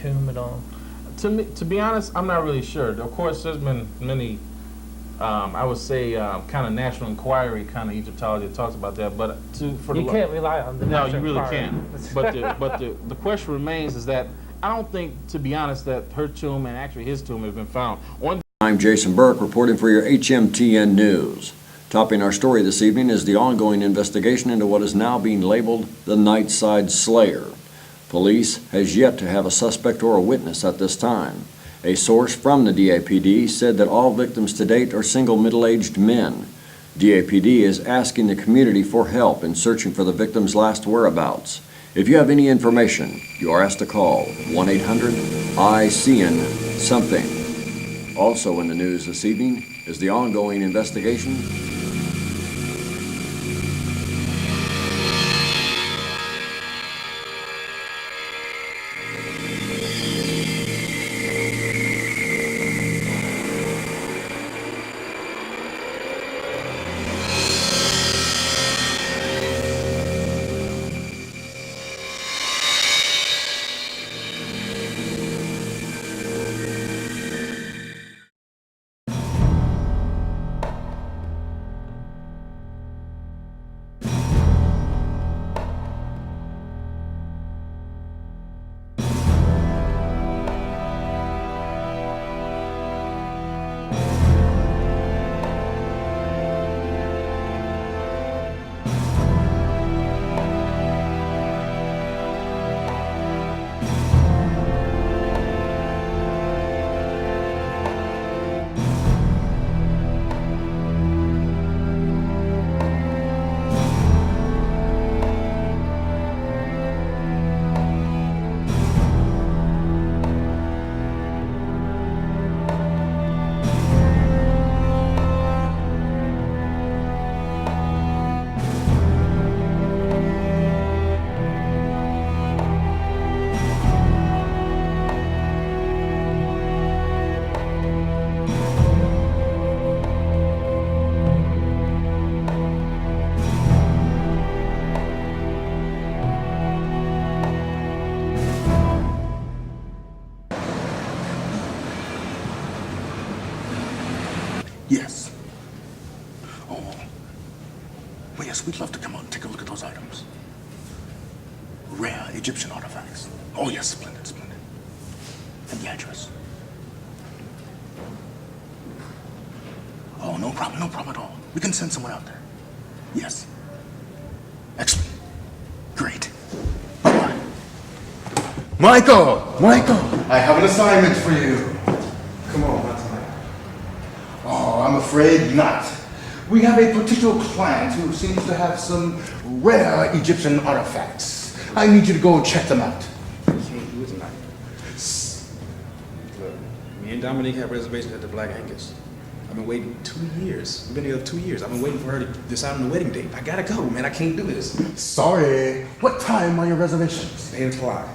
tomb at all? To be honest, I'm not really sure. Of course, there's been many, I would say, kind of national inquiry kind of Egyptology that talks about that. But you can't rely on the no, national you really inquiry. can't. But the question remains is that I don't think, to be honest, that her tomb and actually his tomb have been found. I'm Jason Burke reporting for your HMTN News. Topping our story this evening is the ongoing investigation into what is now being labeled the Nightside Slayer. Police has yet to have a suspect or a witness at this time. A source from the DAPD said that all victims to date are single middle-aged men. DAPD is asking the community for help in searching for the victims' last whereabouts. If you have any information, you are asked to call 1-800-ICN-SOMETHING. Also in the news this evening is the ongoing investigation Yes. Oh. Well, yes, we'd love to come out and take a look at those items. Rare Egyptian artifacts. Oh, yes, splendid, splendid. And the address. Oh, no problem at all. We can send someone out there. Yes. Excellent. Great. Bye-bye. Michael! I have an assignment for you. Come on, what's that? Oh, I'm afraid not. We have a particular client who seems to have some rare Egyptian artifacts. I need you to go and check them out. You can't do it tonight. Look, me and Dominique have reservations at the Black Angus. I've been waiting 2 years. We've been together 2 years. I've been waiting for her to decide on the wedding date. I gotta go, man. I can't do this. Sorry. What time are your reservations? 8 o'clock.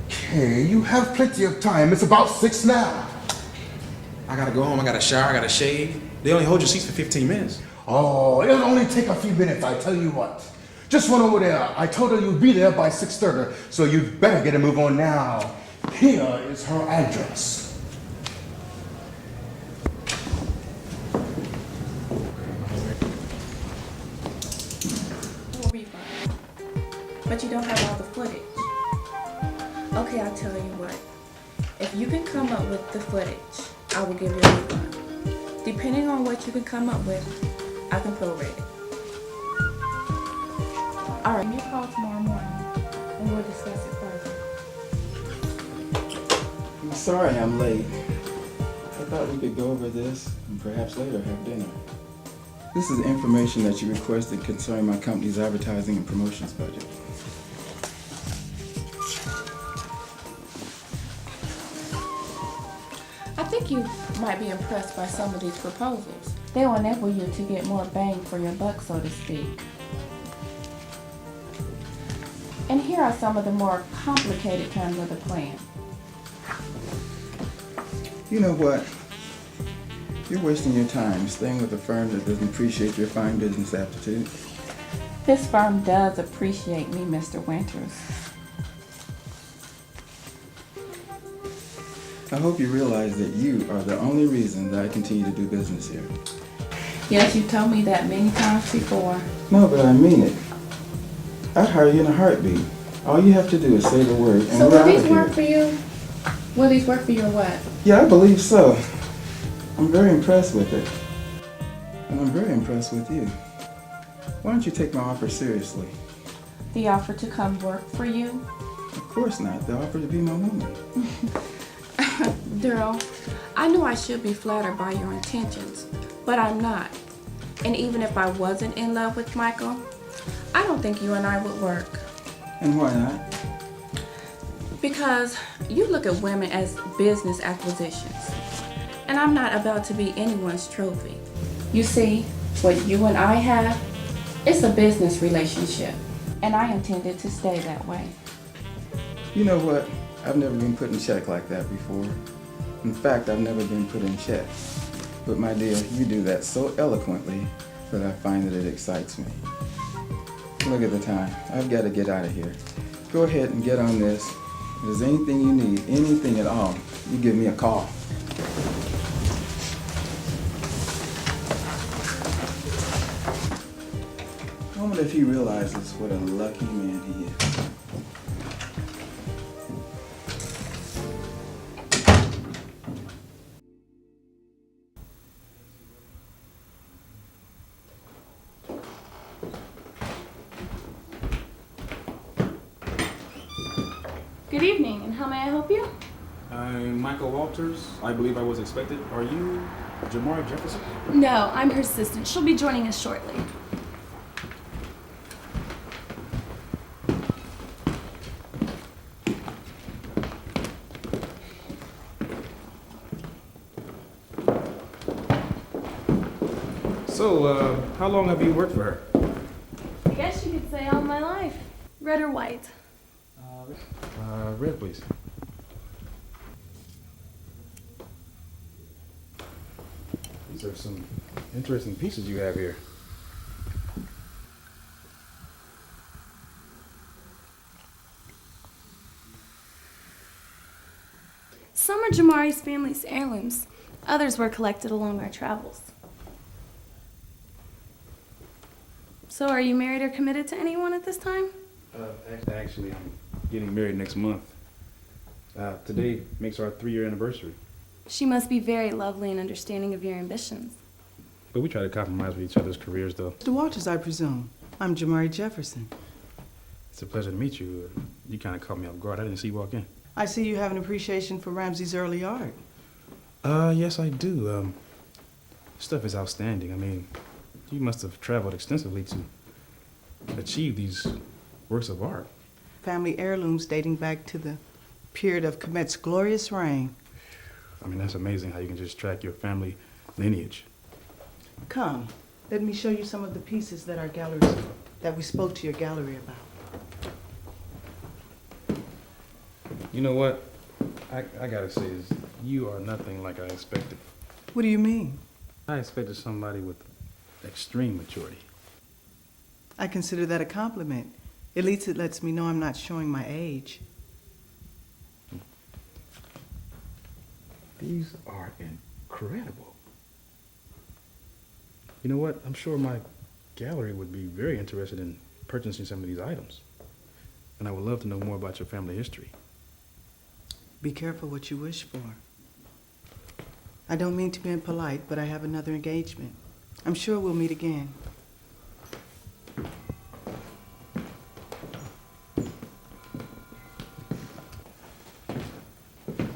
Okay, you have plenty of time. It's about 6 now. I gotta go home. I gotta shower. I gotta shave. They only hold your seats for 15 minutes. Oh, it'll only take a few minutes, I tell you what. Just went over there. I told her you'd be there by 6:30, so you'd better get a move on now. Here is her address. A refund. But you don't have all the footage. Okay, I'll tell you what. If you can come up with the footage, I will give you a refund. Depending on what you can come up with, I can prorate it. All right, give me a call tomorrow morning, and we'll discuss it further. I'm sorry I'm late. I thought we could go over this and perhaps later have dinner. This is information that you requested concerning my company's advertising and promotions budget. I think you might be impressed by some of these proposals. They will enable you to get more bang for your buck, so to speak. And here are some of the more complicated terms of the plan. You know what? You're wasting your time staying with a firm that doesn't appreciate your fine business aptitude. This firm does appreciate me, Mr. Winters. I hope you realize that you are the only reason that I continue to do business here. Yes, you told me that many times before. No, but I mean it. I'd hire you in a heartbeat. All you have to do is say the word and So we're will out these of work here. for you? Will these work for you or what? Yeah, I believe so. I'm very impressed with it. And I'm very impressed with you. Why don't you take my offer seriously? The offer to come work for you? Of course not. The offer to be my woman. Daryl, I know I should be flattered by your intentions, but I'm not. And even if I wasn't in love with Michael, I don't think you and I would work. And why not? Because you look at women as business acquisitions, and I'm not about to be anyone's trophy. You see, what you and I have, it's a business relationship, and I intend it to stay that way. You know what? I've never been put in check like that before. In fact, I've never been put in check. But my dear, you do that so eloquently that I find that it excites me. Look at the time. I've got to get out of here. Go ahead and get on this. If there's anything you need, anything at all, you give me a call. I wonder if he realizes what a lucky man he is. Good evening, and how may I help you? I'm Michael Walters. I believe I was expected. Are you Jamara Jefferson? No, I'm her assistant. She'll be joining us shortly. So, how long have you worked for her? I guess you could say all my life. Red or white? Red, please. These are some interesting pieces you have here. Some are Jamari's family's heirlooms. Others were collected along our travels. So are you married or committed to anyone at this time? Actually, I'm getting married next month. Today makes our 3-year anniversary. She must be very lovely and understanding of your ambitions. But we try to compromise with each other's careers, though. Mr. Walters, I presume. I'm Jamari Jefferson. It's a pleasure to meet you. You kind of caught me off guard. I didn't see you walk in. I see you have an appreciation for Ramsey's early art. Yes, I do. Stuff is outstanding. I mean, you must have traveled extensively to achieve these works of art. Family heirlooms dating back to the period of Comet's glorious reign. I mean, that's amazing how you can just track your family lineage. Come, let me show you some of the pieces that we spoke to your gallery about. You know what? I gotta say is you are nothing like I expected. What do you mean? I expected somebody with extreme maturity. I consider that a compliment. At least it lets me know I'm not showing my age. These are incredible. You know what? I'm sure my gallery would be very interested in purchasing some of these items. And I would love to know more about your family history. Be careful what you wish for. I don't mean to be impolite, but I have another engagement. I'm sure we'll meet again.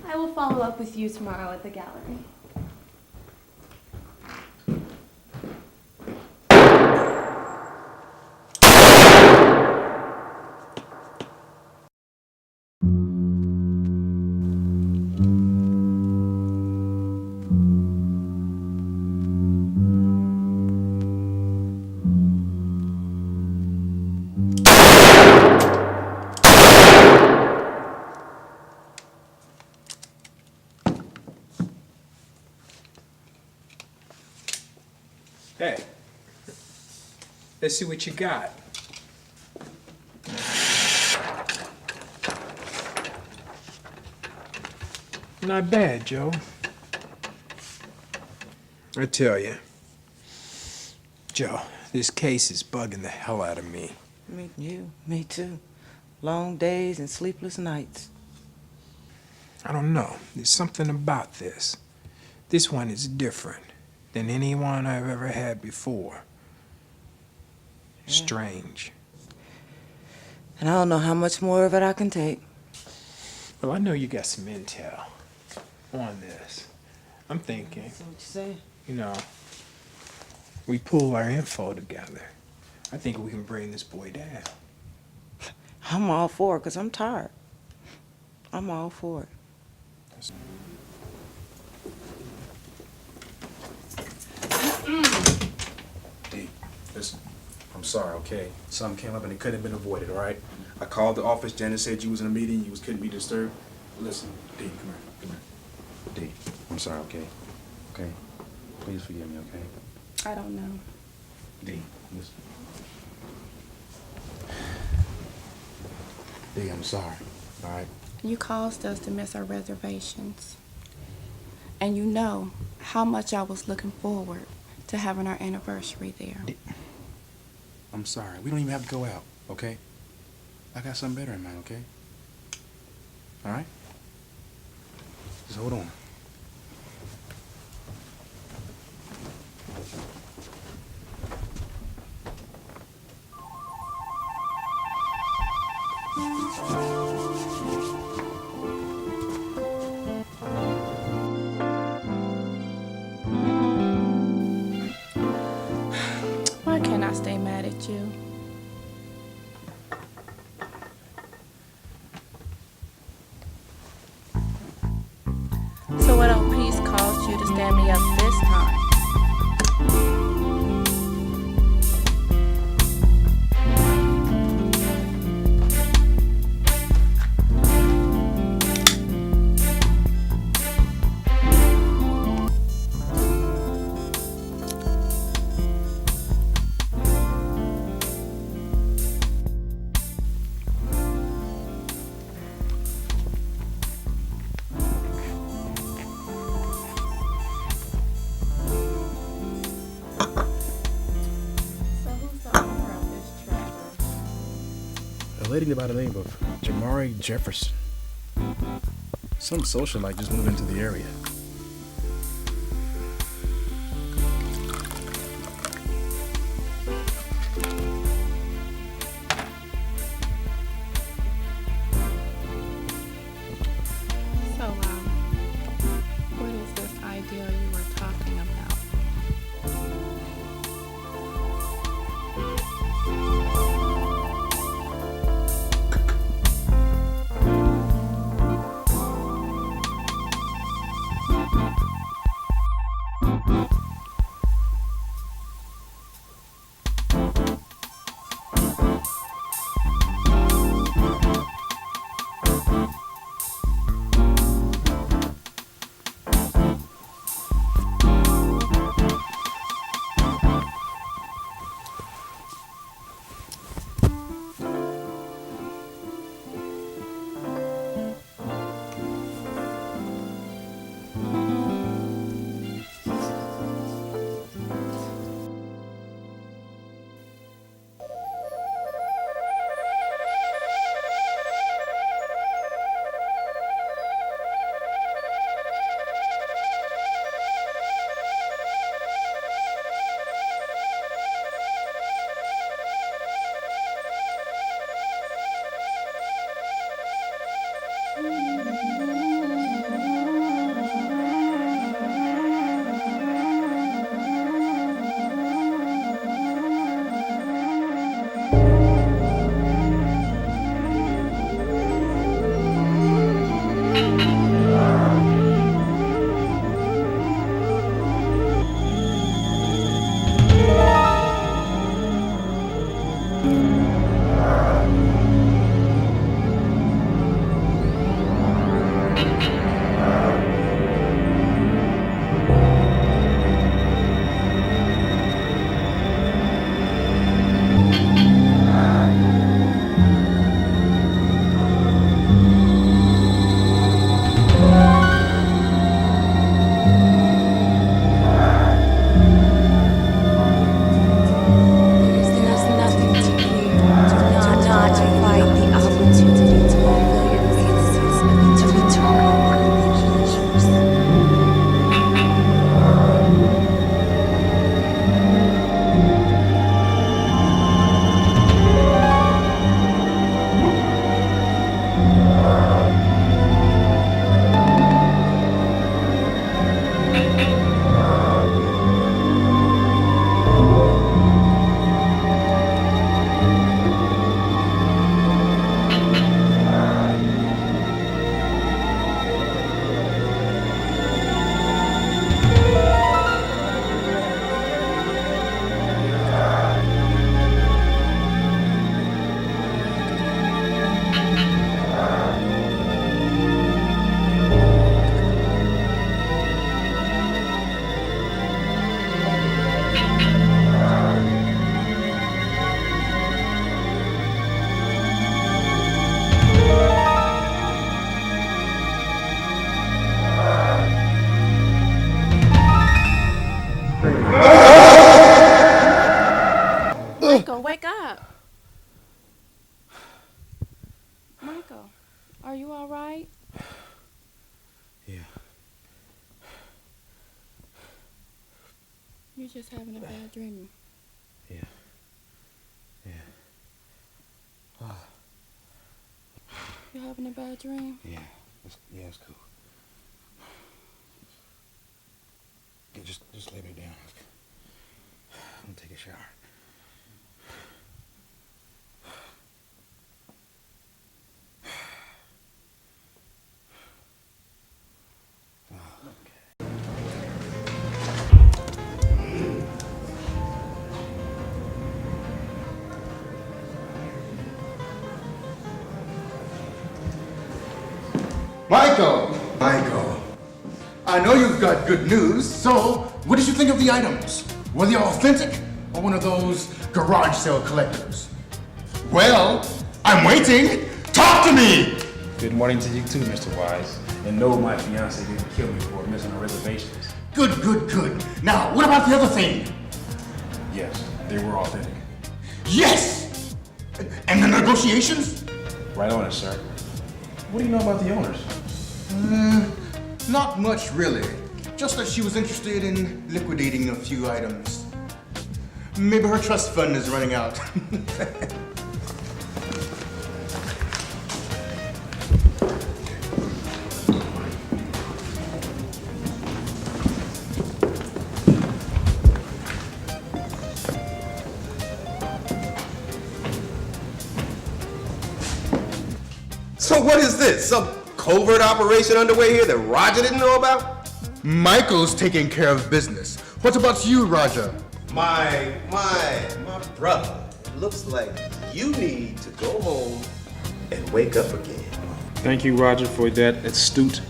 I will follow up with you tomorrow at the gallery. Hey, let's see what you got. Not bad, Joe. I tell you, Joe, this case is bugging the hell out of me. Me too. Long days and sleepless nights. I don't know. There's something about this. This one is different than any one I've ever had before. Strange. And I don't know how much more of it I can take. Well, I know you got some intel on this. I'm thinking, That's what you say? you know, we pull our info together. I think we can bring this boy down. I'm all for it, because I'm tired. I'm all for it. D, listen, I'm sorry, okay? Something came up and it couldn't have been avoided, all right? I called the office. Janet said you was in a meeting. You couldn't be disturbed. Listen, D, come here. D, I'm sorry, okay? Okay? Please forgive me, okay? I don't know. D, listen. D, I'm sorry, all right? You caused us to miss our reservations. And you know how much I was looking forward to having our anniversary there. D, I'm sorry. We don't even have to go out, okay? I got something better in mind, okay? All right? Just hold on. Why can't I stay mad at you? So what old piece caused you to stand me up this time? So who's the owner of this trailer? A lady by the name of Jamari Jefferson. Some socialite just moved into the area. So, what is this idea you were talking about? just having a bad dream. Yeah. You having a bad dream? Yeah. It's cool. Yeah, just lay me down. I'm gonna take a shower. Michael, I know you've got good news, so what did you think of the items? Were they authentic or one of those garage sale collectors? Well, I'm waiting. Talk to me! Good morning to you too, Mr. Wise. And no, my fiance didn't kill me for missing her reservations. Good. Now, what about the other thing? Yes, they were authentic. Yes! And the negotiations? Right on it, sir. What do you know about the owners? Not much, really. Just that she was interested in liquidating a few items. Maybe her trust fund is running out. So what is this? Some covert operation underway here that Roger didn't know about? Michael's taking care of business. What about you, Roger? My brother. Looks like you need to go home and wake up again. Thank you, Roger, for that astute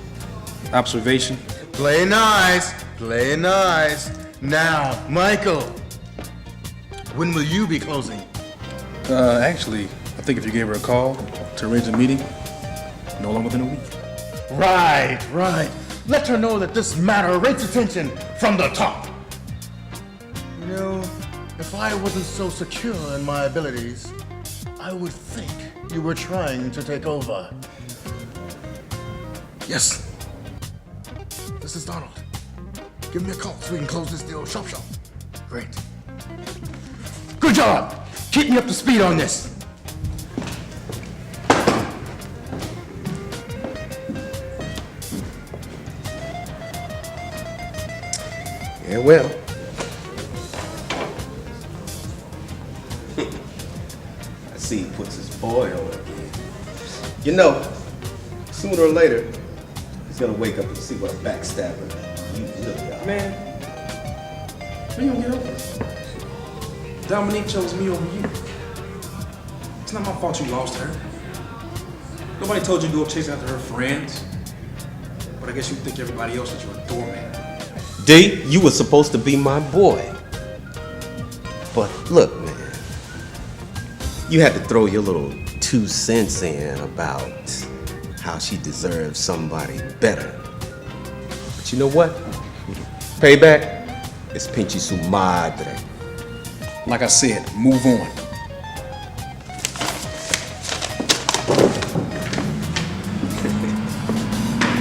observation. Play nice. Now, Michael, when will you be closing? Actually, I think if you gave her a call to arrange a meeting, no longer than a week. Right. Let her know that this matter rates attention from the top. You know, if I wasn't so secure in my abilities, I would think you were trying to take over. Yes. This is Donald. Give me a call so we can close this deal sharp. Great. Good job. Keep me up to speed on this. Yeah, well. I see he puts his boy on again. You know, sooner or later, he's gonna wake up and see what a backstabber you really are. Man, when you gonna get over it? Dominique chose me over you. It's not my fault you lost her. Nobody told you to go chase after her friends. But I guess you think everybody else that you're a doormat. D, you were supposed to be my boy. But look, man, you had to throw your little 2 cents in about how she deserves somebody better. But you know what? Payback is pinche su madre. Like I said, move on.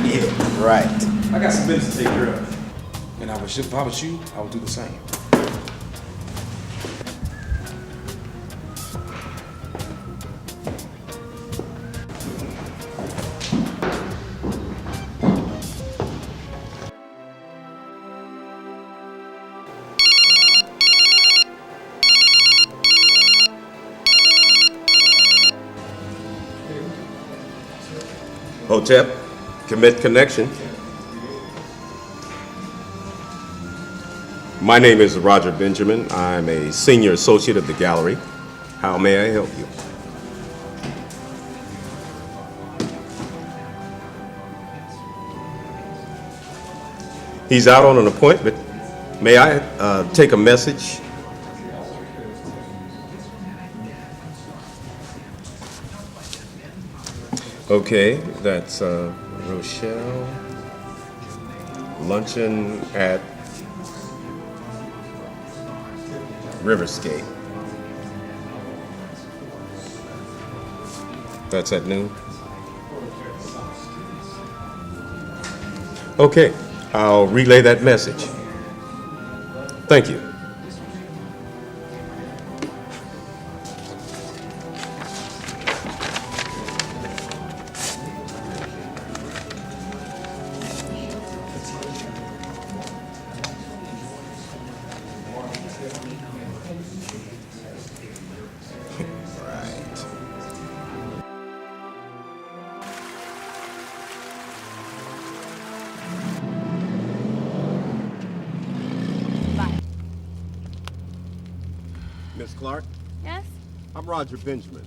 Yeah, right. I got some business to take care of. And if I was you, I would do the same. Hotep, commit connection. My name is Roger Benjamin. I'm a senior associate of the gallery. How may I help you? He's out on an appointment. May I take a message? Okay, that's Rochelle. Luncheon at Riverscape. That's at noon? Okay, I'll relay that message. Thank you. Miss Clark. Yes? I'm Roger Benjamin.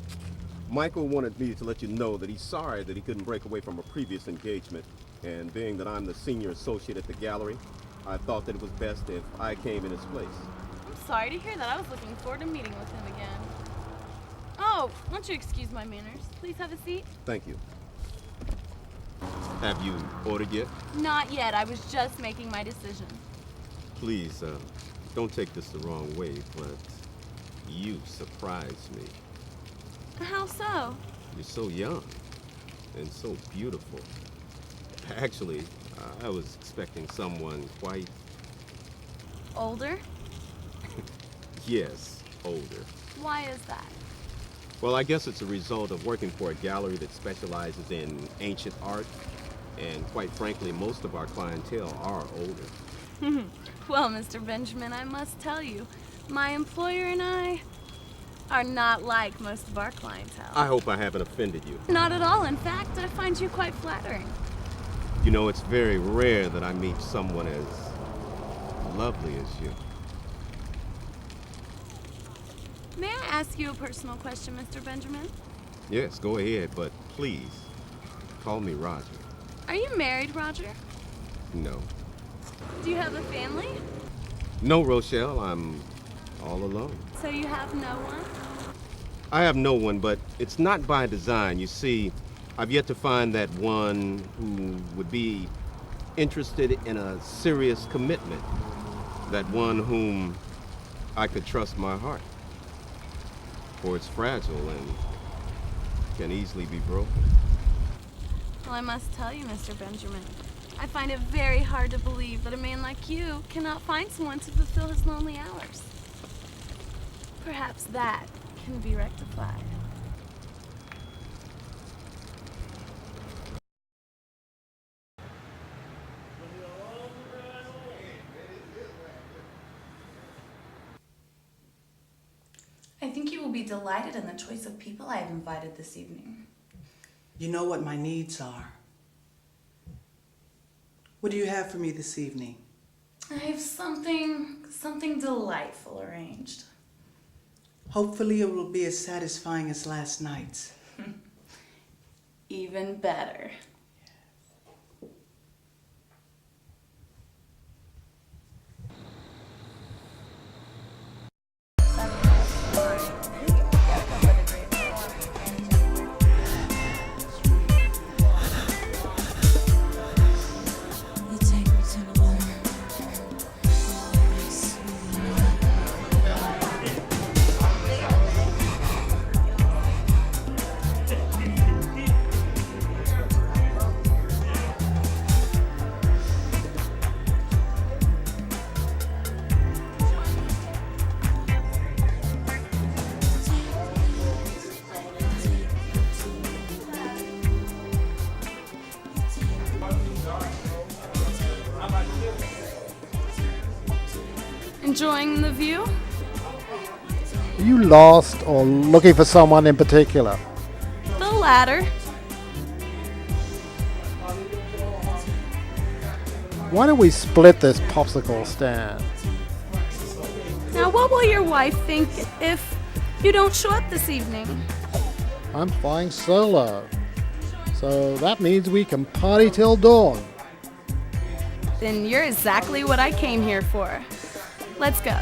Michael wanted me to let you know that he's sorry that he couldn't break away from a previous engagement, and being that I'm the senior associate at the gallery, I thought that it was best if I came in his place. I'm sorry to hear that. I was looking forward to meeting with him again. Oh, won't you excuse my manners? Please have a seat. Thank you. Have you ordered yet? Not yet. I was just making my decision. Please, don't take this the wrong way, but you surprised me. How so? You're so young and so beautiful. Actually, I was expecting someone quite... Older? Yes, older. Why is that? Well, I guess it's a result of working for a gallery that specializes in ancient art, and quite frankly, most of our clientele are older. Well, Mr. Benjamin, I must tell you, my employer and I are not like most of our clientele. I hope I haven't offended you. Not at all. In fact, I find you quite flattering. You know, it's very rare that I meet someone as lovely as you. May I ask you a personal question, Mr. Benjamin? Yes, go ahead, but please, call me Roger. Are you married, Roger? No. Do you have a family? No, Rochelle, I'm all alone. So you have no one? I have no one, but it's not by design. You see, I've yet to find that one who would be interested in a serious commitment. That one whom I could trust my heart. For it's fragile and can easily be broken. Well, I must tell you, Mr. Benjamin, I find it very hard to believe that a man like you cannot find someone to fulfill his lonely hours. Perhaps that can be rectified. I think you will be delighted in the choice of people I have invited this evening. You know what my needs are. What do you have for me this evening? I have something delightful arranged. Hopefully it will be as satisfying as last night's. Even better. Enjoying the view? Are you lost or looking for someone in particular? The latter. Why don't we split this popsicle stand? Now, what will your wife think if you don't show up this evening? I'm flying solo, so that means we can party till dawn. Then you're exactly what I came here for. Let's go.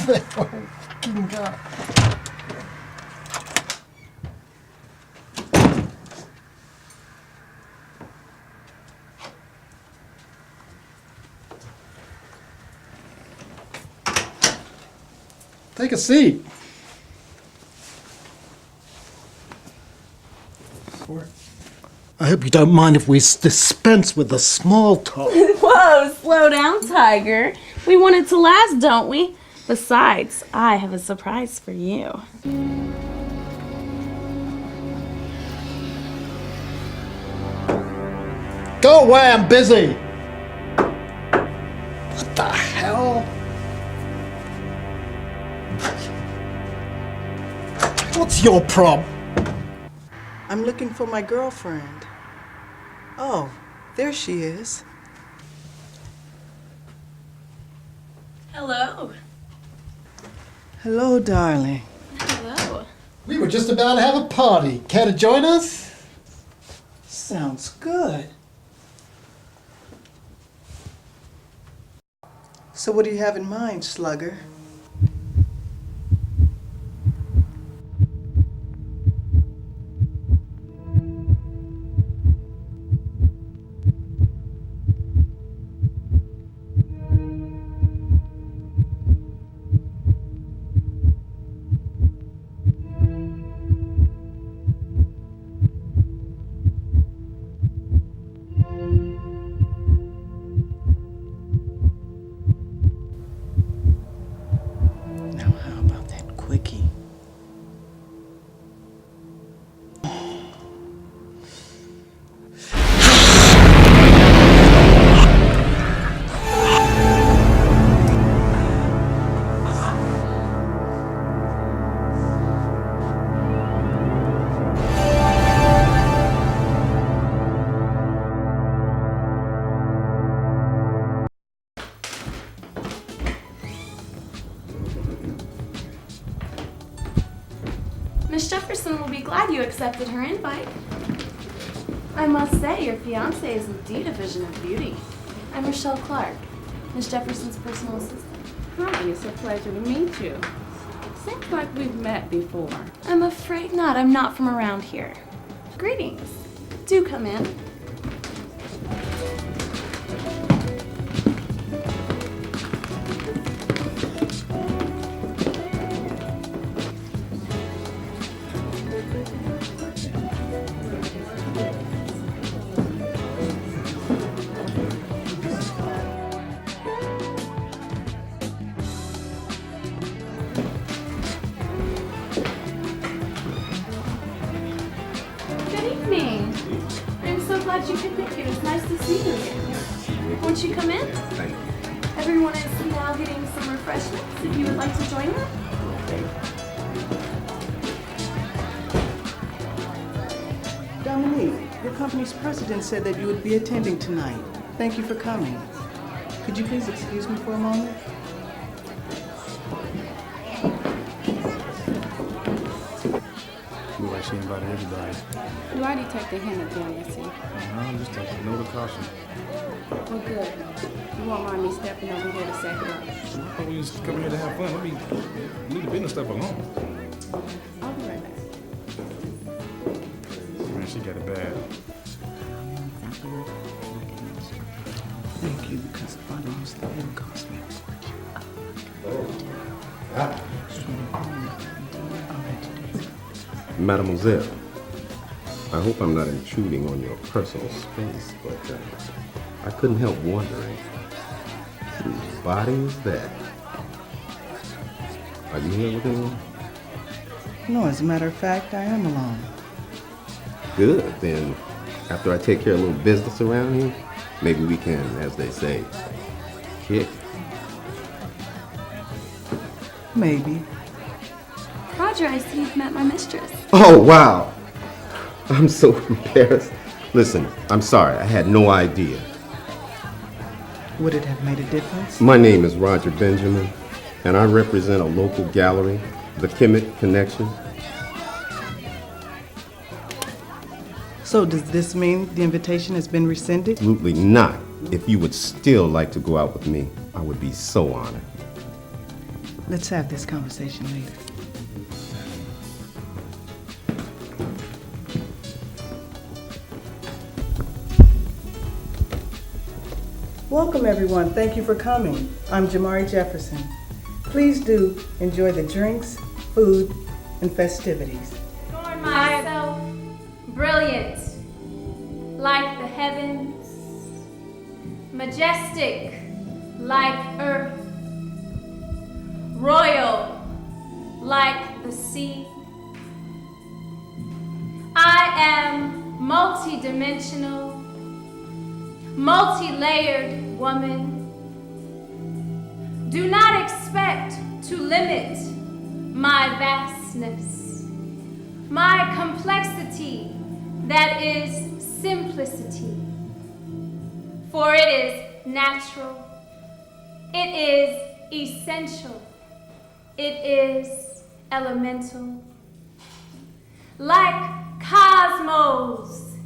Fucking God. Take a seat. I hope you don't mind if we dispense with the small talk. Whoa, slow down, Tiger. We want it to last, don't we? Besides, I have a surprise for you. Go away, I'm busy! What the hell? What's your problem? I'm looking for my girlfriend. Oh, there she is. Hello. Hello, darling. Hello. We were just about to have a party. Care to join us? Sounds good. So what do you have in mind, slugger? Now, how about that quickie? Miss Jefferson will be glad you accepted her invite. I must say, your fiancé is indeed a vision of beauty. I'm Rochelle Clark, Miss Jefferson's personal assistant. Hi, it's a pleasure to meet you. Seems like we've met before. I'm afraid not. I'm not from around here. Greetings. Do come in. Good evening. I'm so glad you could make it. It's nice to see you again. Won't you come in? Thank you. Everyone is now getting some refreshments if you would like to join them. Dominique, your company's president said that you would be attending tonight. Thank you for coming. Could you please excuse me for a moment? Look like she invited everybody. You already took the hint of jealousy. I'm just taking note of caution. Well, good. You won't mind me stepping over here to say hello. I thought we was coming here to have fun. Let me leave the business stuff alone. I'll be right back. Man, she got it bad. Thank you, because if I lost the bill, cost me. Mademoiselle, I hope I'm not intruding on your personal space, but I couldn't help wondering, whose body is that? Are you here with anyone? No, as a matter of fact, I am alone. Good, then after I take care of a little business around here, maybe we can, as they say, kick. Maybe. Roger, I see you've met my mistress. Oh, wow. I'm so embarrassed. Listen, I'm sorry. I had no idea. Would it have made a difference? My name is Roger Benjamin, and I represent a local gallery, the Kemet Connection. So does this mean the invitation has been rescinded? Absolutely not. If you would still like to go out with me, I would be so honored. Let's have this conversation later. Welcome, everyone. Thank you for coming. I'm Jamari Jefferson. Please do enjoy the drinks, food, and festivities. Myself. Brilliant. majestic like earth, royal like the sea. I am multi-dimensional, multi-layered woman. Do not expect to limit my vastness, my complexity that is simplicity. For it is natural, it is essential, it is elemental. Like cosmos,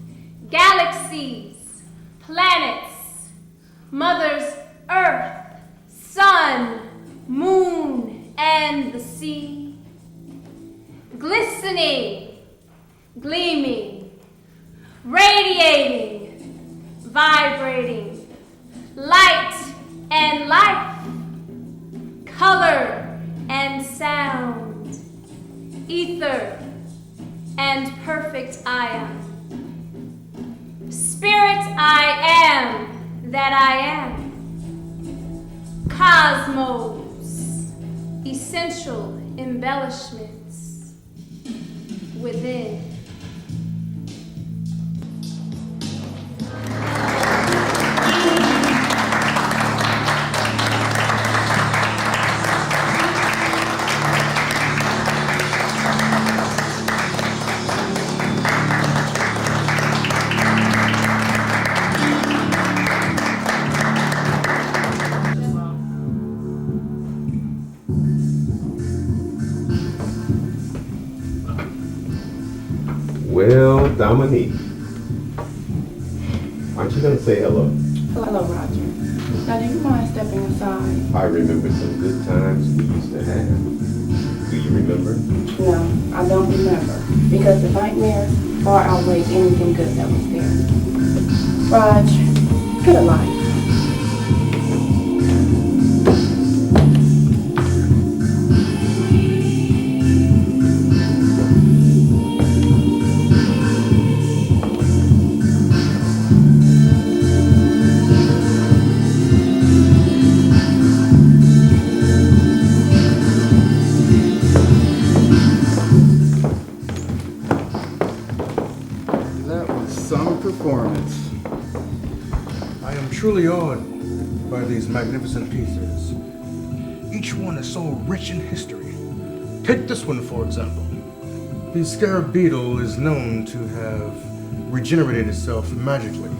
galaxies, planets, Mother's Earth, sun, moon, and the sea, glistening, gleaming, radiating, vibrating, light and life, color and sound, ether and perfect ion. Spirit I am that I am. Cosmos, essential embellishments within. Well, Dominique, aren't you going to say hello? Hello, Roger. Now, do you mind stepping aside? I remember some good times we used to have. Do you remember? No, I don't remember, because the nightmares far outweighed anything good that was there. Raj, get a life. Performance. I am truly awed by these magnificent pieces. Each one is so rich in history. Take this one, for example. The scarab beetle is known to have regenerated itself magically.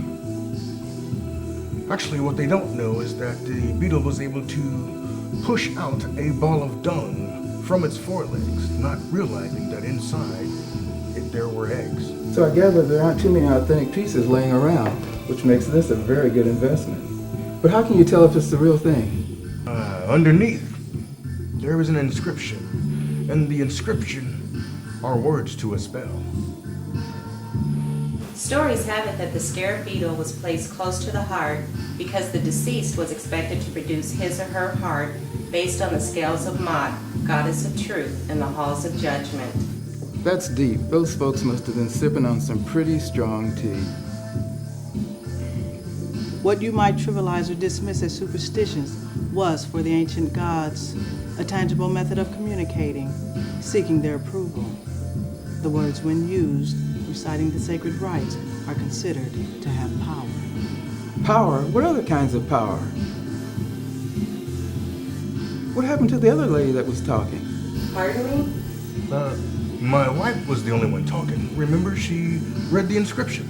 Actually, what they don't know is that the beetle was able to push out a ball of dung from its forelegs, not realizing that inside there were eggs. So I gather there aren't too many authentic pieces laying around, which makes this a very good investment. But how can you tell if it's the real thing? Underneath, there is an inscription, and the inscription are words to a spell. Stories have it that the scarab beetle was placed close to the heart because the deceased was expected to produce his or her heart based on the scales of Mot, goddess of truth, in the halls of judgment. That's deep. Those folks must have been sipping on some pretty strong tea. What you might trivialize or dismiss as superstitions was, for the ancient gods, a tangible method of communicating, seeking their approval. The words, when used, reciting the sacred rites, are considered to have power. Power? What other kinds of power? What happened to the other lady that was talking? Pardon me? My wife was the only one talking. Remember, she read the inscription.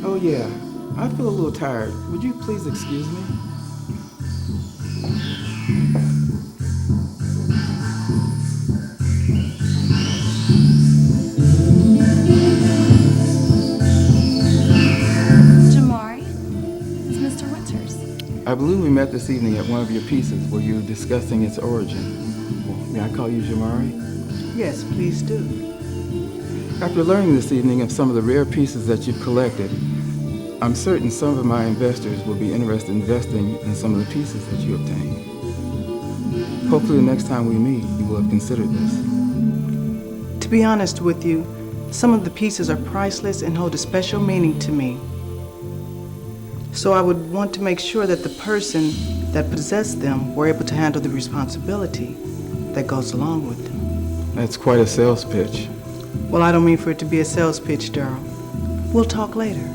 Oh yeah, I feel a little tired. Would you please excuse me? Jamari, it's Mr. Winters. I believe we met this evening at one of your pieces where you were discussing its origin. Well, may I call you Jamari? Yes, please do. After learning this evening of some of the rare pieces that you've collected, I'm certain some of my investors will be interested in investing in some of the pieces that you obtained. Hopefully the next time we meet, you will have considered this. To be honest with you, some of the pieces are priceless and hold a special meaning to me. So I would want to make sure that the person that possessed them were able to handle the responsibility that goes along with them. That's quite a sales pitch. Well, I don't mean for it to be a sales pitch, Daryl. We'll talk later.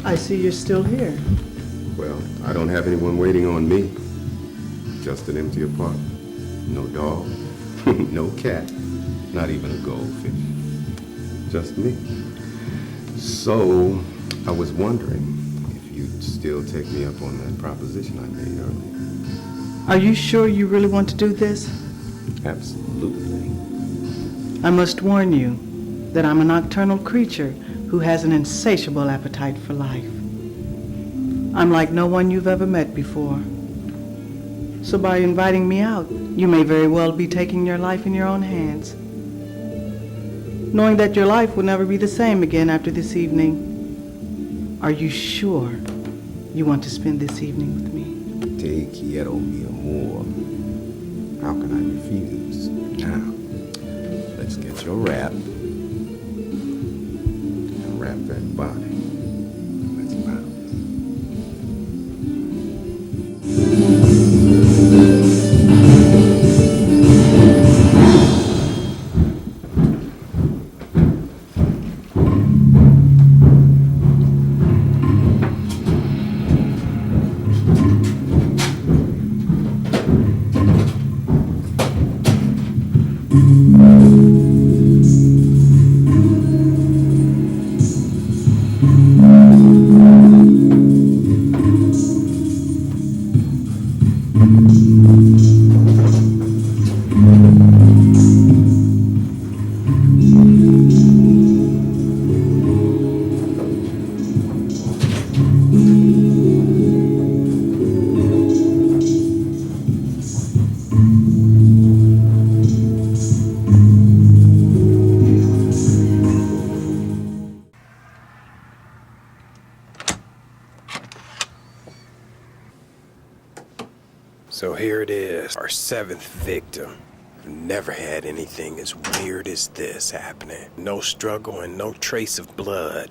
I see you're still here. Well, I don't have anyone waiting on me. Just an empty apartment. No dog, no cat, not even a goldfish. Just me. So, I was wondering if you'd still take me up on that proposition I made earlier. Are you sure you really want to do this? Absolutely. I must warn you that I'm a nocturnal creature who has an insatiable appetite for life. I'm like no one you've ever met before. So by inviting me out, you may very well be taking your life in your own hands. Knowing that your life will never be the same again after this evening, are you sure you want to spend this evening with me? Te quiero, mi amor. How can I refuse? Now, let's get your wrap. And wrap that body. Let's bounce. So here it is, our 7th victim. I've never had anything as weird as this happening. No struggle and no trace of blood.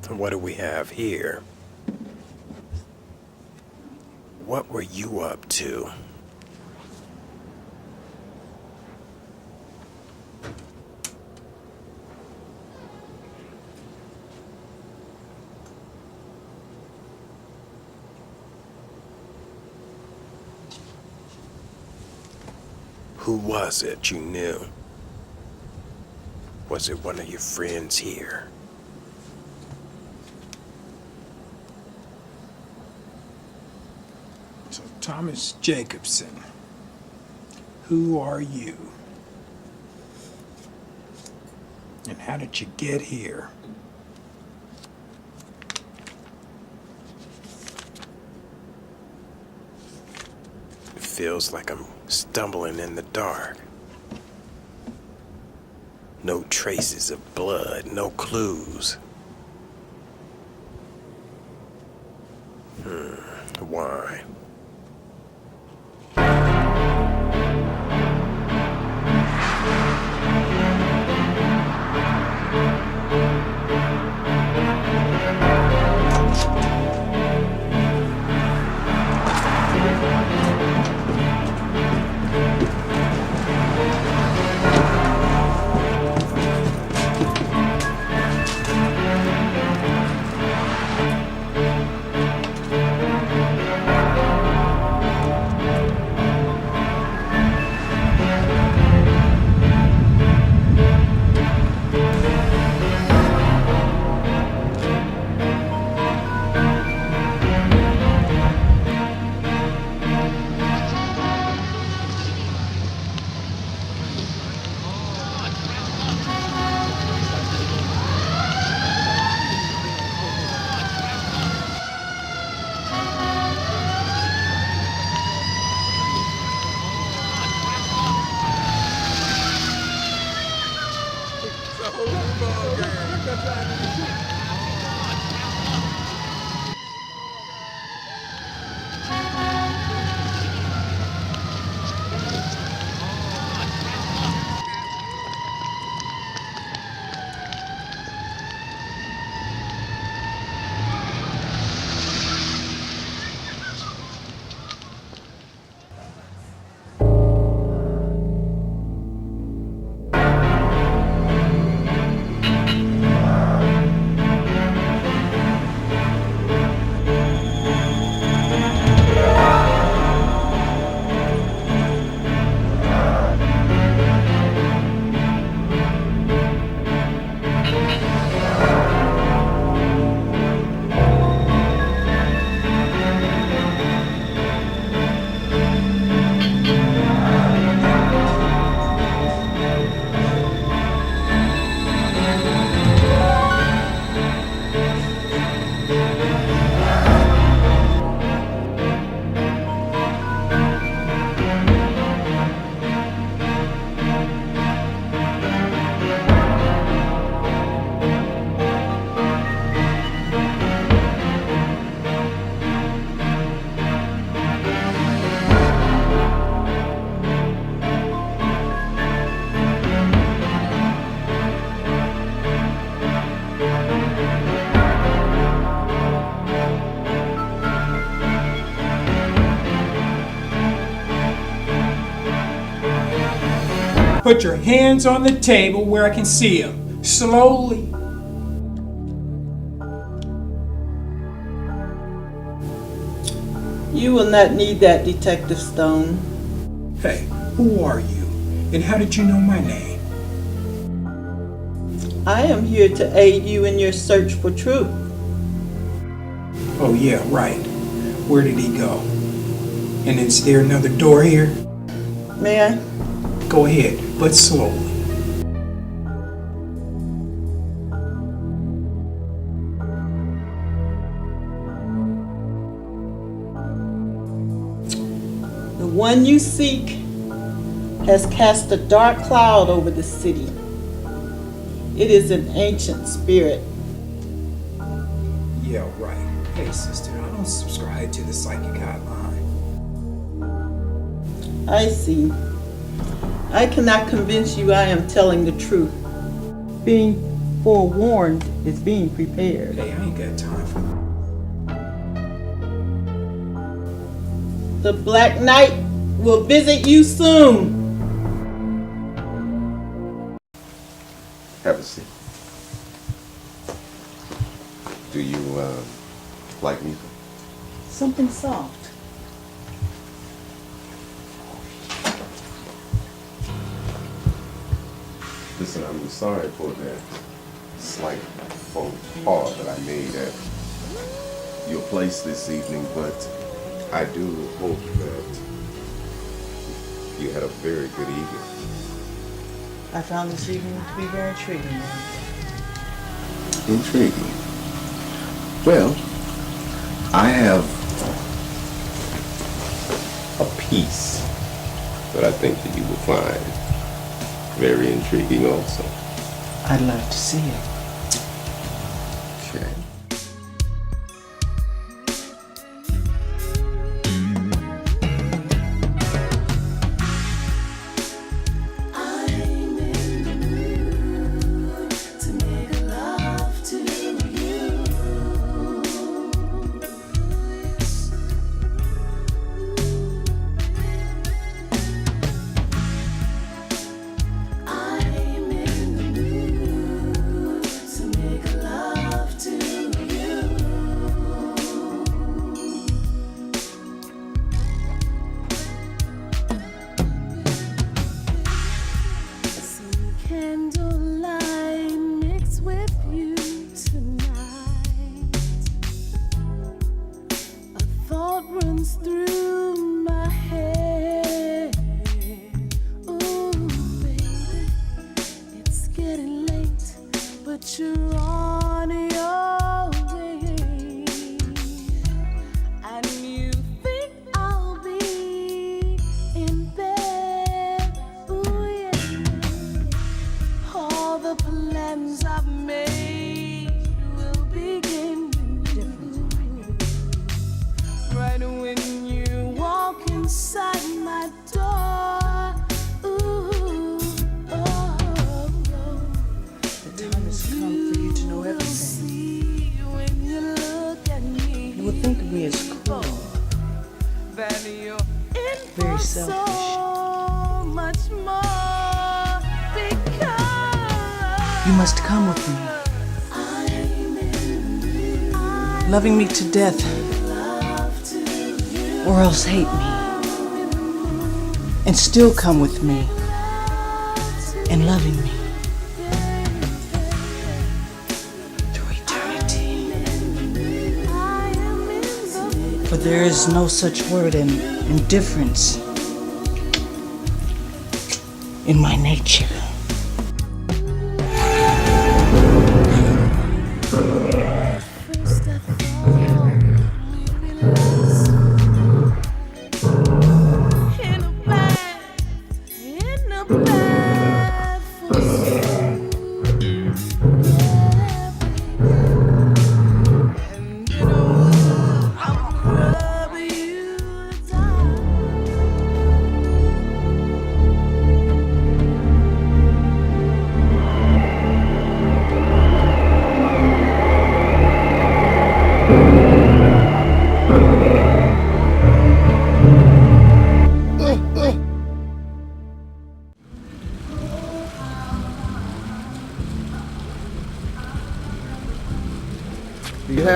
And what do we have here? What were you up to? Who was it you knew? Was it one of your friends here? So, Thomas Jacobson, who are you? And how did you get here? It feels like I'm stumbling in the dark. No traces of blood, no clues. Why? Put your hands on the table where I can see them. Slowly. You will not need that, Detective Stone. Hey, who are you? And how did you know my name? I am here to aid you in your search for truth. Oh yeah, right. Where did he go? And is there another door here? May I? Go ahead, but slowly. The one you seek has cast a dark cloud over the city. It is an ancient spirit. Yeah, right. Hey, sister, I don't subscribe to the psychic hotline. I see. I cannot convince you I am telling the truth. Being forewarned is being prepared. Hey, I ain't got time for that. The Black Knight will visit you soon. Have a seat. Do you like music? Something soft. Listen, I'm sorry for that slight faux pas that I made at your place this evening, but I do hope that you had a very good evening. I found this evening to be very intriguing. Intriguing. Well, I have a piece that I think that you will find very intriguing also. I'd love to see it. Okay. Very selfish. You must come with me. Loving me to death, or else hate me. And still come with me, and loving me. Through eternity. For there is no such word in indifference in my nature.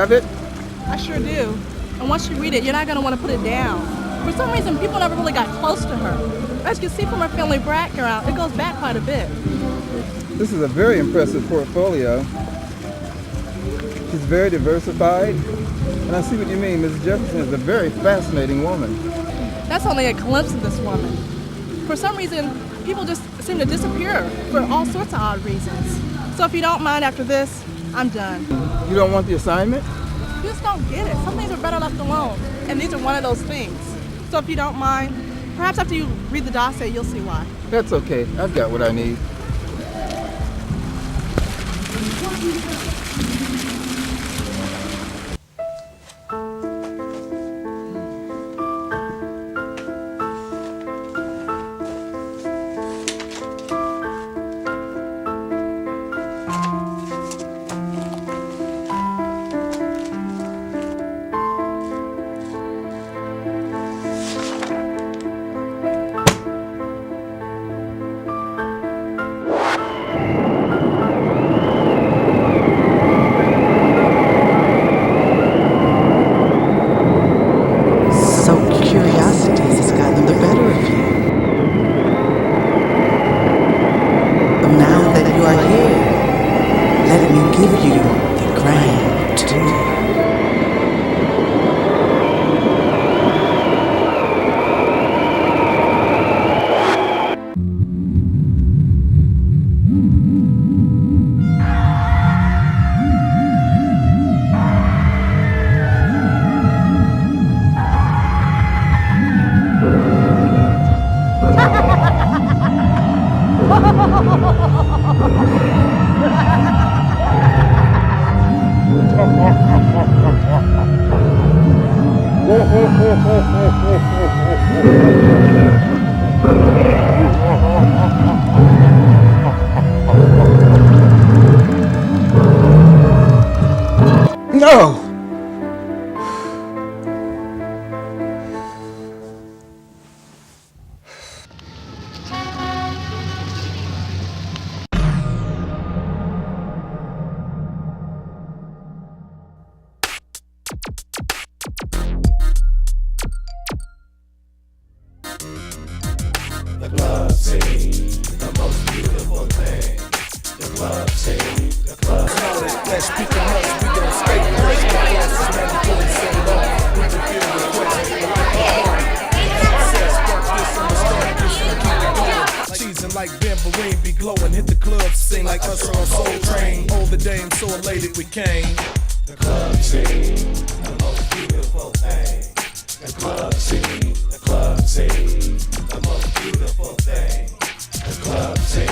have it? I sure do. And once you read it, you're not going to want to put it down. For some reason, people never really got close to her. As you can see from her family background, it goes back quite a bit. This is a very impressive portfolio. She's very diversified. And I see what you mean. Mrs. Jefferson is a very fascinating woman. That's only a glimpse of this woman. For some reason, people just seem to disappear for all sorts of odd reasons. So if you don't mind after this, I'm done. You don't want the assignment? You just don't get it. Some things are better left alone. And these are one of those things. So if you don't mind, perhaps after you read the dossier, you'll see why. That's okay. I've got what I need. No! The club scene, the most beautiful thing. The club scene, the club scene. Let's speak the much, we don't skate. Let's get glasses, man, before we set it off. We can feel the question, we like the party. Success, spark this and we start this and keep it going. Cheesing like Ben Vereen, be glowing, hit the club, sing like Usher on Soul Train. Hold the dame, so elated we came. The club scene, the most beautiful thing. The club scene, the club scene, the most beautiful thing. The club scene.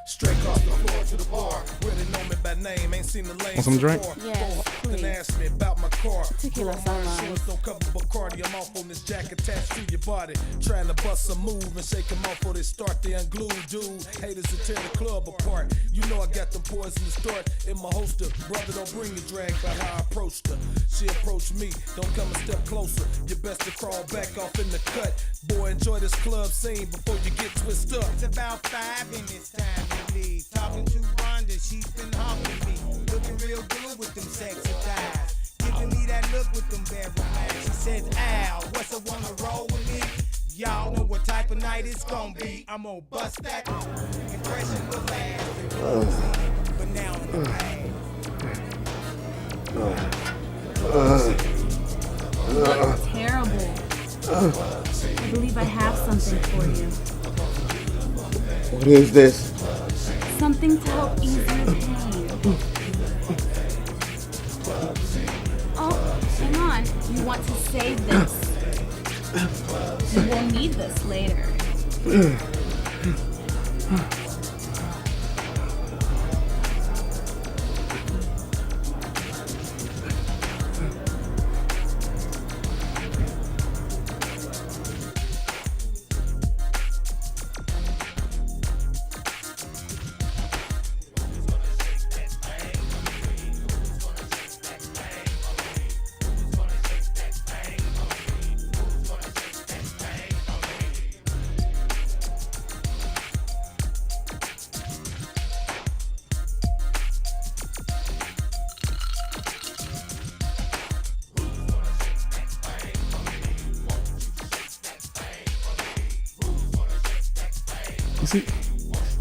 Straight across the floor to the bar, where they know me by name, ain't seen the lane. Want some drink? Yes, please. Then ask me about my car. Tequila sunrise. Shorts don't cover Bacardi. I'm off on this jack attached to your body. Trying to bust a move and shake them off before they start. They unglued, dude. Haters to tear the club apart. You know I got them poison to start in my holster. Brother, don't bring your drag by how I approached her. She approached me. Don't come a step closer. You best to crawl back off in the cut. Boy, enjoy this club scene before you get twisted up. It's about 5 and it's time to leave. Talking to Rhonda, she's been humping me. Looking real good with them sexy thighs. Giving me that look with them barrel eyes. She says, Al, what's a wanna roll with me? Y'all know what type of night it's gonna be. I'm gonna bust that impression will last. But now in the bag. You look terrible. I believe I have something for you. What is this? Something to help ease your pain. Oh, hang on. You want to save this. You will need this later.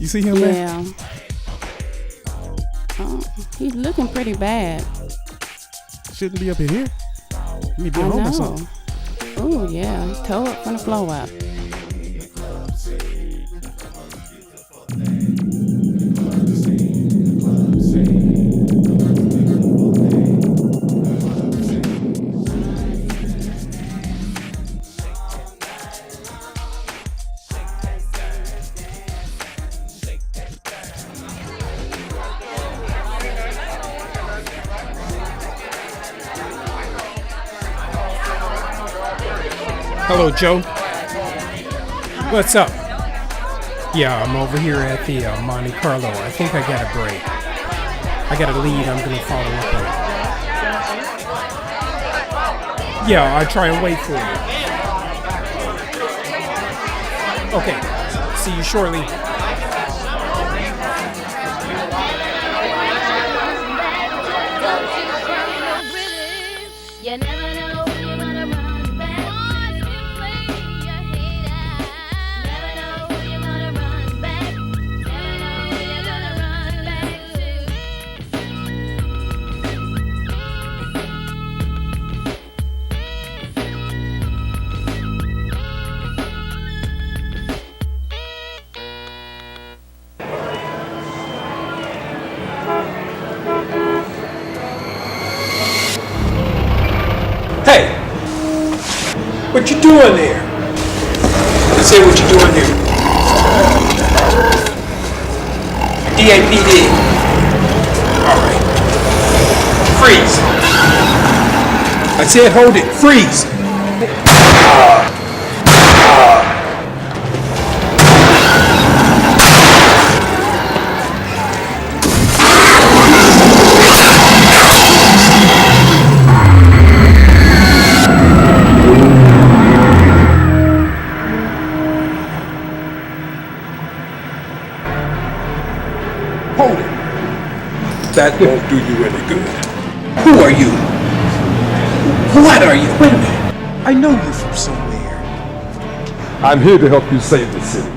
You see him, man? Yeah. He's looking pretty bad. Shouldn't be up in here. He be I home or know. something. Oh yeah, he's tore up from the floor up. Hello, Joe. What's up? Yeah, I'm over here at the Monte Carlo. I think I got a break. I got a lead I'm going to follow up on. Yeah, I'll try and wait for you. Okay, see you shortly. You never know when you're gonna run back. Never know when you're gonna run back. Never know when you're gonna run back to. Hey! What you doing there? I say what you doing there. DAPD. Alright. Freeze. I said hold it. Freeze. Hold it. That won't do you any good. Who are you? What are you? Wait a minute. I know you from somewhere. I'm here to help you save the city.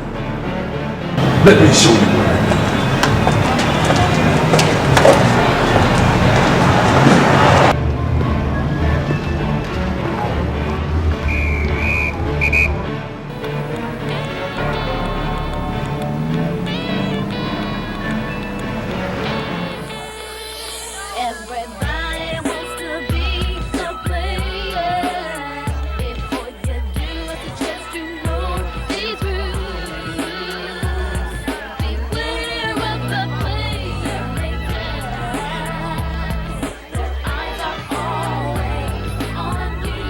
Let me show you where. Everybody wants to be the player. If all you do is just to know these rules, beware of the player eyes are always on you.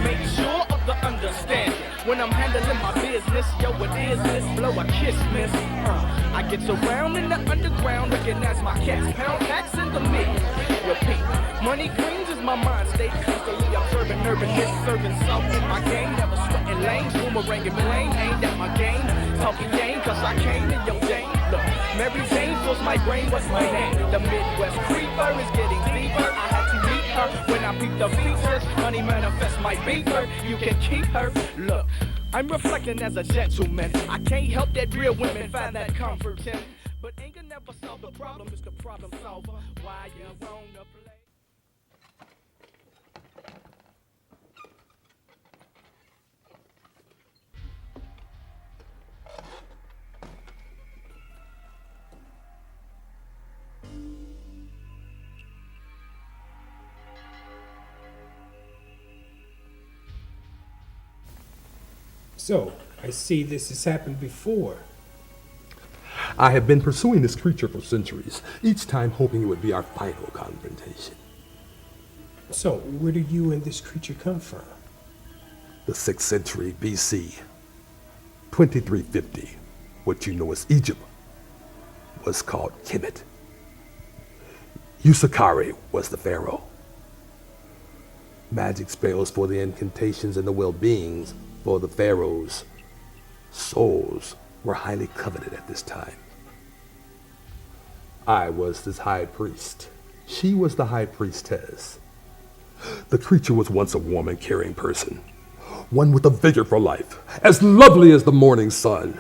Make sure of the understanding when I'm handling my business. Yo, it is miss, blow a kiss, miss. I get around in the underground, recognize my cats, pound packs in the mid. Repeat, money green is my mind state, constantly observing urbanist, serving salt in my game, never sweating lanes, boomeranging blame, aimed at my game, talking game, cause I came in your game. Look, Mary Jane fills my brain, what's my name? The Midwest creeper is getting deeper, I had to meet her when I peep the features, money manifest my beaver, you can keep her. Look, I'm reflecting as a gentleman. I can't help that real women find that comfort in. But anger never solve the problem, it's the problem solver. Why you wanna play? So, I see this has happened before. I have been pursuing this creature for centuries, each time hoping it would be our final confrontation. So, where do you and this creature come from? The 6th century BC, 2350, what you know as Egypt, was called Kemet. Usakari was the pharaoh. Magic spells for the incantations and the well-beings for the pharaoh's souls were highly coveted at this time. I was this high priest. She was the high priestess. The creature was once a woman-carrying person, one with a vigor for life, as lovely as the morning sun.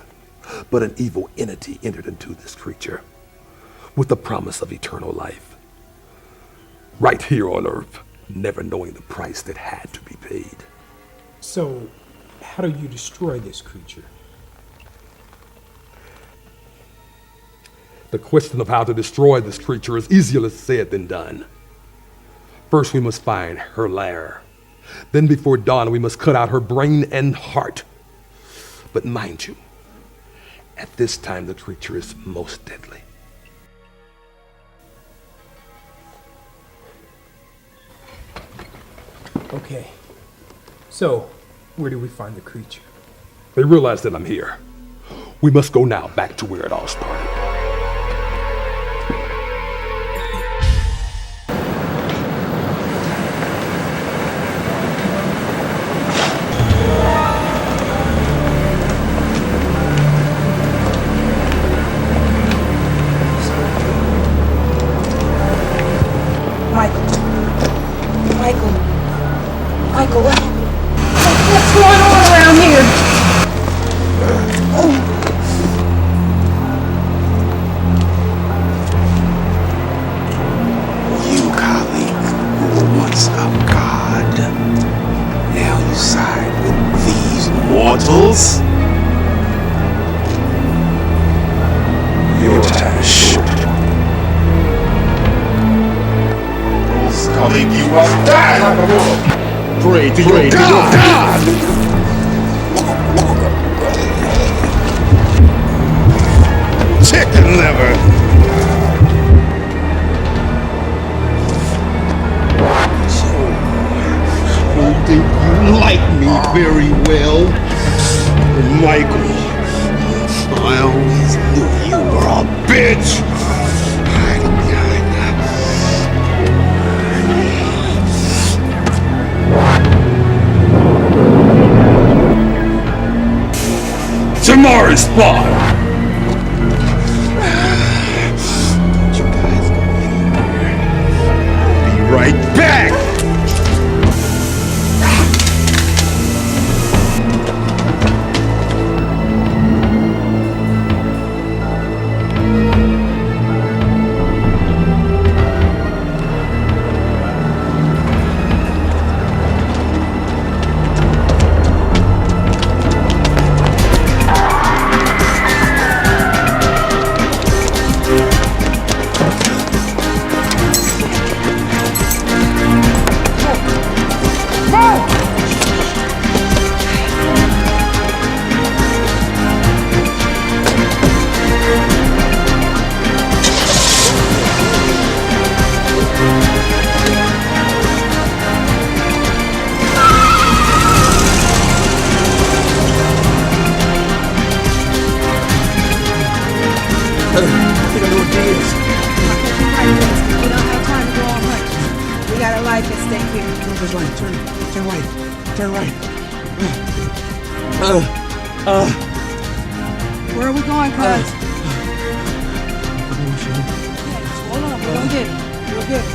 but an evil entity entered into this creature with the promise of eternal life. Right here on Earth, never knowing the price that had to be paid. So, how do you destroy this creature? The question of how to destroy this creature is easier said than done. First, we must find her lair. Then before dawn, we must cut out her brain and heart. But mind you, at this time, the creature is most deadly. Okay. So, where do we find the creature? They realize that I'm here. We must go now back to where it all started. Michael, what happened? What's going on around here? You, colleague, who were once a god, now you side with these mortals? Your time is short. Colleague, you must die! Pray to your God! Chicken liver! I think you like me very well. And Michael, I always knew you were a bitch! Hiding behind that. tomorrow's spawn! You guys go anywhere. I'll be right back! Where are we going, cuz? Hold on, we're gonna get it. We'll get it.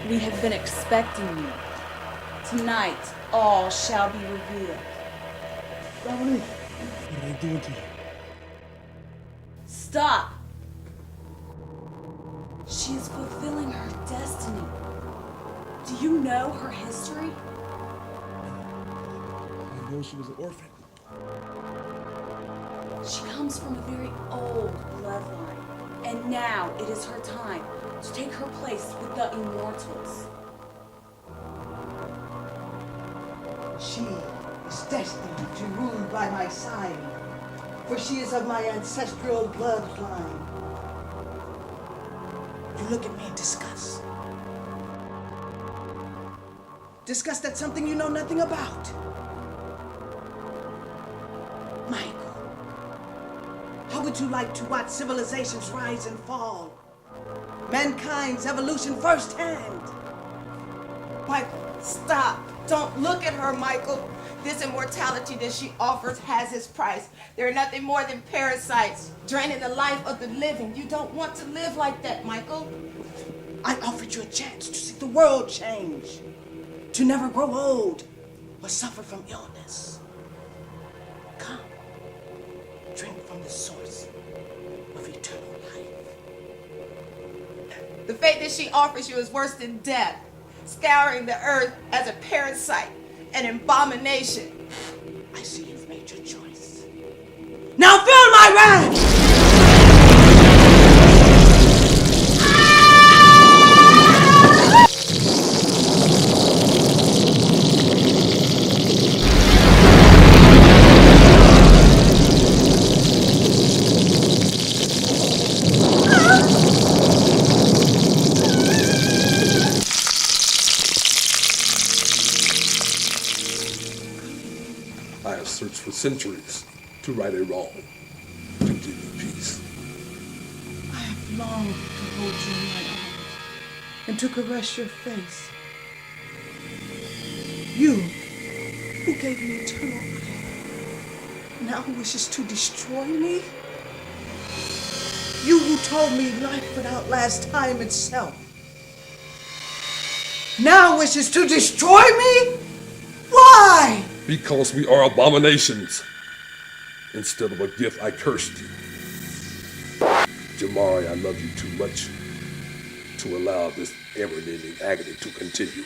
We have been expecting you. Tonight, all shall be revealed. Dominique, What are they doing to you? Stop! She is fulfilling her destiny. Do you know her history? I know she was an orphan. She comes from a very old bloodline, and now it is her time to take her place with the immortals. She is destined to rule by my side, for she is of my ancestral bloodline. You look at me in disgust. Disgust at something you know nothing about. Michael, how would you like to watch civilizations rise and fall? Mankind's evolution firsthand. Michael, stop. Don't look at her, Michael. This immortality that she offers has its price. They're nothing more than parasites, draining the life of the living. You don't want to live like that, Michael. I offered you a chance to see the world change, to never grow old or suffer from illness. Come, drink from the source of eternal life. The fate that she offers you is worse than death, scouring the earth as a parasite, an abomination. I see you've made your choice. Now feel my wrath! I have searched for centuries to right a wrong, to give you peace. I have longed to hold you in my arms and to caress your face. You, who gave me eternal life, now wishes to destroy me? You who told me life would outlast time itself, now wishes to destroy me? Why? Because we are abominations. Instead of a gift, I cursed you. Jamari, I love you too much to allow this ever-ending agony to continue.